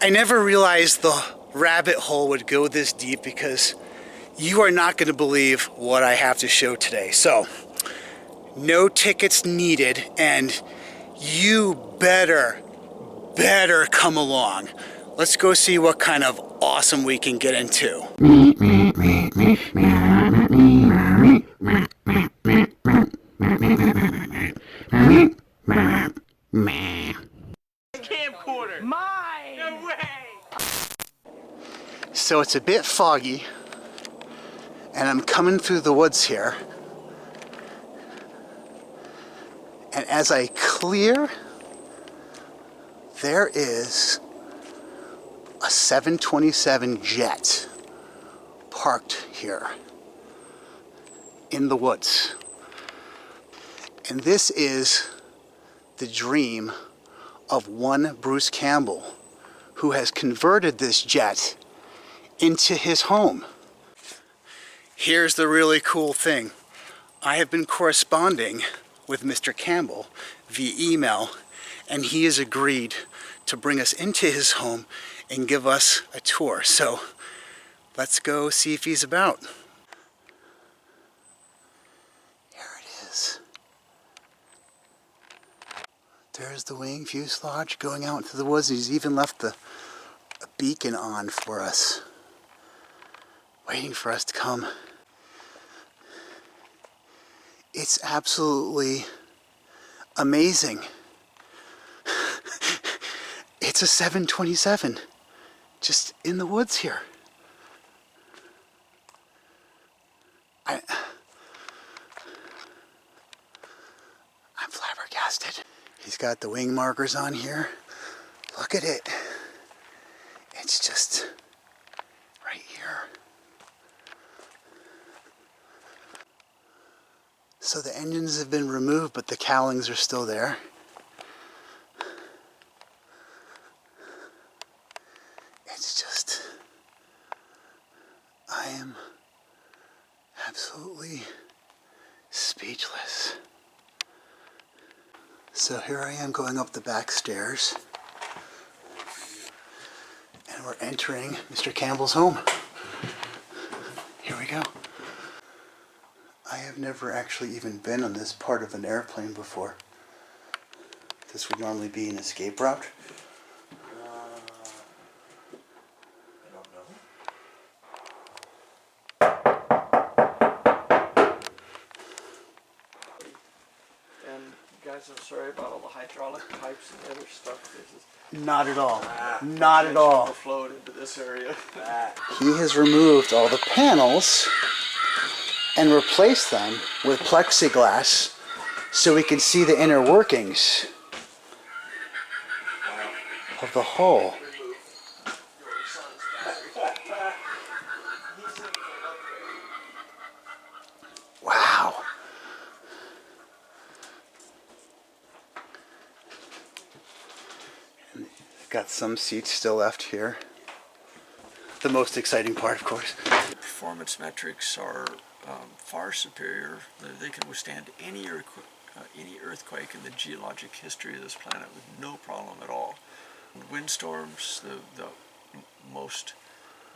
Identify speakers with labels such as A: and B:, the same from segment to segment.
A: I never realized the rabbit hole would go this deep because you are not going to believe what I have to show today. So, no tickets needed, and you better come along. Let's go see what kind of awesome we can get into.
B: Camcorder. Mine. No way.
A: So it's a bit foggy, and I'm coming through the woods here. And as I clear, there is a 727 jet parked here in the woods. And this is the dream of one Bruce Campbell, who has converted this jet into his home. Here's the really cool thing. I have been corresponding with Mr. Campbell via email, and he has agreed to bring us into his home and give us a tour. So let's go see if he's about. Here it is. There's the wing fuselage going out into the woods. He's even left a beacon on for us, waiting for us to come. It's absolutely amazing. It's a 727 just in the woods here. I'm flabbergasted. He's got the wing markers on here. Look at it. It's just right here. So the engines have been removed, but the cowlings are still there. It's just, I am absolutely speechless. So here I am going up the back stairs, and we're entering Mr. Campbell's home. Here we go. I have never actually even been on this part of an airplane before. This would normally be an escape route.
B: I don't know. And guys, I'm sorry about all the hydraulic pipes and other stuff. This is
A: Not at all. Not at all.
B: overflowed into this area.
A: He has removed all the panels and replaced them with plexiglass so we can see the inner workings of the hull. Wow. And got some seats still left here. The most exciting part, of course.
B: The performance metrics are far superior. They can withstand any earthquake in the geologic history of this planet with no problem at all. Windstorms, the most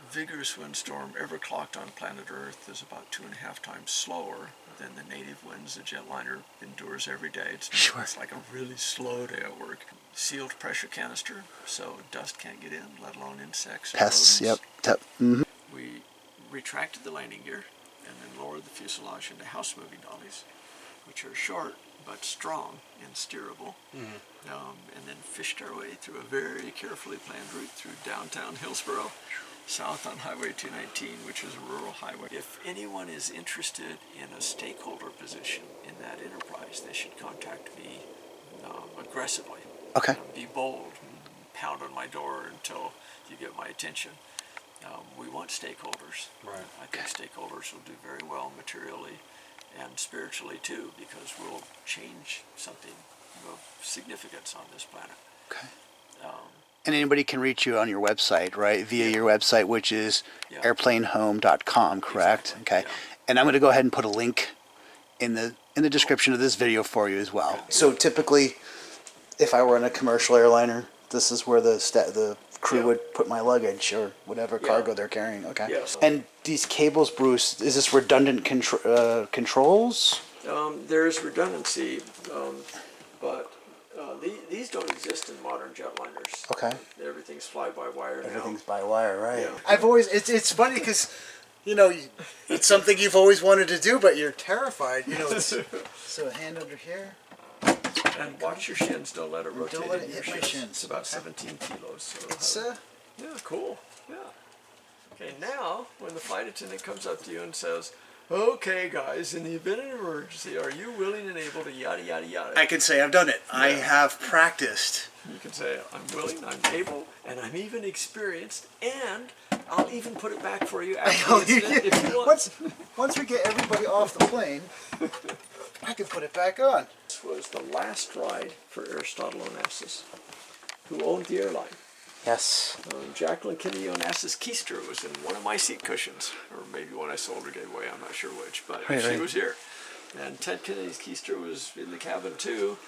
B: vigorous windstorm ever clocked on planet Earth is about 2.5 times slower than the native winds the Jetliner endures every day. It's like a really slow day at work. Sealed pressure canister, so dust can't get in, let alone insects.
A: Pests, yep.
B: We retracted the landing gear and then lowered the fuselage into house moving dollies, which are short but strong and steerable, and then fished our way through a very carefully planned route through downtown Hillsboro, south on Highway 219, which is a rural highway. If anyone is interested in a stakeholder position in that enterprise, they should contact me aggressively.
A: Okay.
B: Be bold, pound on my door until you get my attention. We want stakeholders.
C: Right.
B: I think stakeholders will do very well materially and spiritually too, because we'll change something of significance on this planet.
A: Okay. And anybody can reach you on your website, right? Via your website, which is AirplaneHome.com, correct?
B: Exactly.
A: Okay. And I'm going to go ahead and put a link in the description of this video for you as well. So typically, if I were in a commercial airliner, this is where the crew
B: Yeah.
A: would put my luggage or whatever
B: Yeah.
A: cargo they're carrying. Okay.
B: Yes.
A: And these cables, Bruce, is this redundant controls?
B: There's redundancy, but these don't exist in modern jetliners.
A: Okay.
B: Everything's fly-by-wire now.
A: Everything's by wire, right?
B: Yeah.
A: I've always, it's funny because, you know, it's something you've always wanted to do, but you're terrified. You know, it's, so a hand under here.
B: And watch your shins, don't let it rotate.
A: Don't let
B: in
A: it
B: your
A: hit my shins.
B: It's about 17 kilos. So
A: It's
B: yeah, cool. Yeah. Okay, now when the flight attendant comes up to you and says, "Okay, guys, in the event of an emergency, are you willing and able to yada yada yada?"
A: I can say I've done it. I
B: Yeah.
A: have practiced.
B: You can say, "I'm willing, I'm able, and I'm even experienced, and I'll even put it back for you after the incident if you want."
A: Once we get everybody off the plane, I can put it back on.
B: This was the last ride for Aristotle Onassis, who owned the airline.
A: Yes.
B: Jacqueline Kennedy Onassis keister was in one of my seat cushions, or maybe one I sold or gave away, I'm not sure which, but
A: Right,
B: she
A: right.
B: was here. And Ted Kennedy's keister was in the cabin too,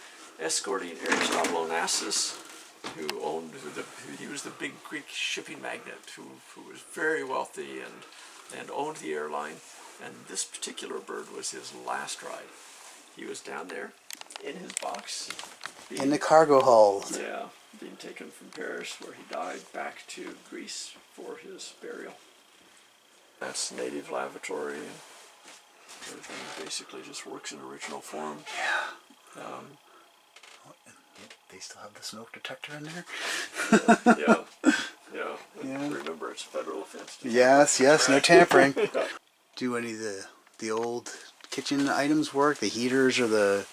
B: escorting Aristotle Onassis, who owned, he was the big Greek shipping magnate who was very wealthy and owned the airline. And this particular bird was his last ride. He was down there in his box.
A: In the cargo hold.
B: Yeah, being taken from Paris, where he died, back to Greece for his burial. That's native lavatory, and everything basically just works in original form.
A: Yeah. They still have the smoke detector in there?
B: Yeah.
A: Yeah.
B: Remember, it's a federal offense.
A: Yes, no tampering. Do any of the old kitchen items work? The heaters or the...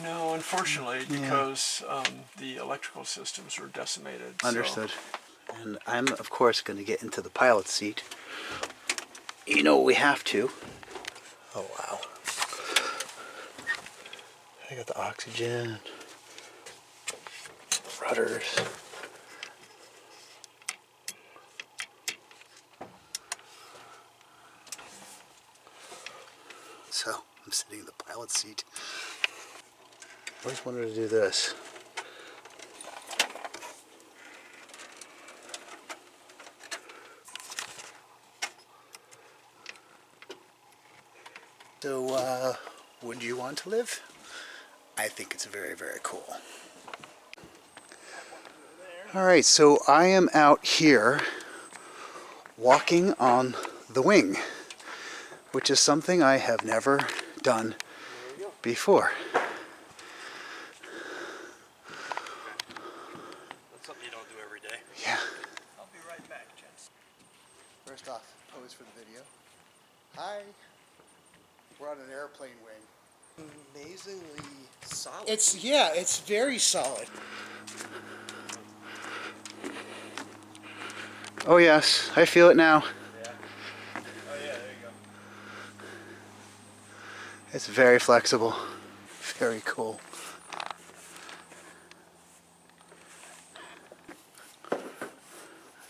B: No, unfortunately, because the electrical systems were decimated.
A: Understood. And I'm, of course, going to get into the pilot's seat. You know we have to. Oh, wow. I got the oxygen. Rudders. So, I'm sitting in the pilot's seat. I always wanted to do this. So, would you want to live? I think it's very, very cool. Alright, so I am out here walking on the wing, which is something I have never done before.
B: That's something you don't do every day.
A: Yeah.
B: I'll be right back, gents.
A: First off, pose for the video. Hi. We're on an airplane wing.
B: Amazingly solid.
A: It's very solid. Oh yes, I feel it now.
B: Yeah. Oh yeah, there you go.
A: It's very flexible. Very cool.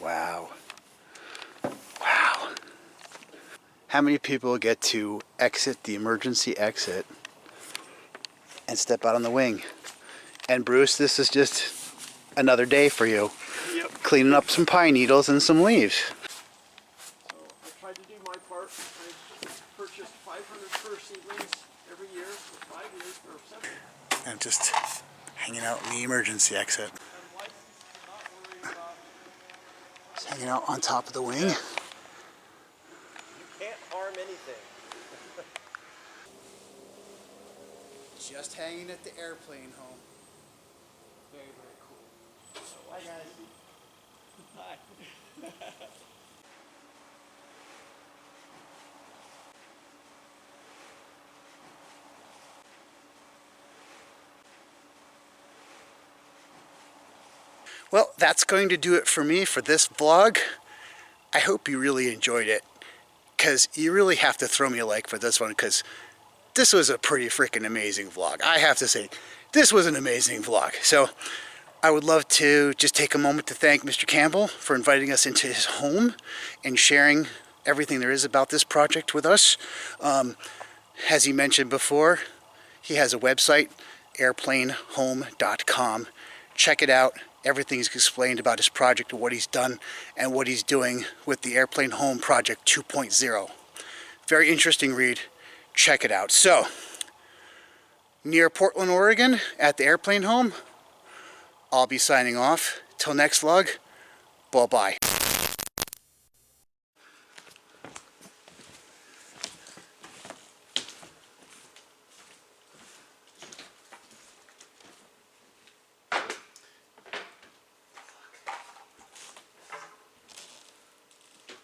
A: Wow. Wow. How many people get to exit the emergency exit and step out on the wing? And Bruce, this is just another day for you.
B: Yep.
A: Cleaning up some pine needles and some leaves.
B: So I tried to do my part. I purchased 500 fir seedlings every year for 5 years or 7 years.
A: And just hanging out in the emergency exit.
B: And life is not worry about.
A: Just hanging out on top of the wing.
B: You can't harm anything.
A: Just hanging at the airplane home. Very, very cool. Bye guys.
B: Hi.
A: Well, that's going to do it for me for this vlog. I hope you really enjoyed it, because you really have to throw me a like for this one, because this was a pretty freaking amazing vlog. I have to say, this was an amazing vlog. So I would love to just take a moment to thank Mr. Campbell for inviting us into his home and sharing everything there is about this project with us. As he mentioned before, he has a website, AirplaneHome.com. Check it out. Everything's explained about his project and what he's done and what he's doing with the AirplaneHome Project 2.0. Very interesting read. Check it out. So, near Portland, Oregon, at the AirplaneHome, I'll be signing off. Till next vlog, bye-bye.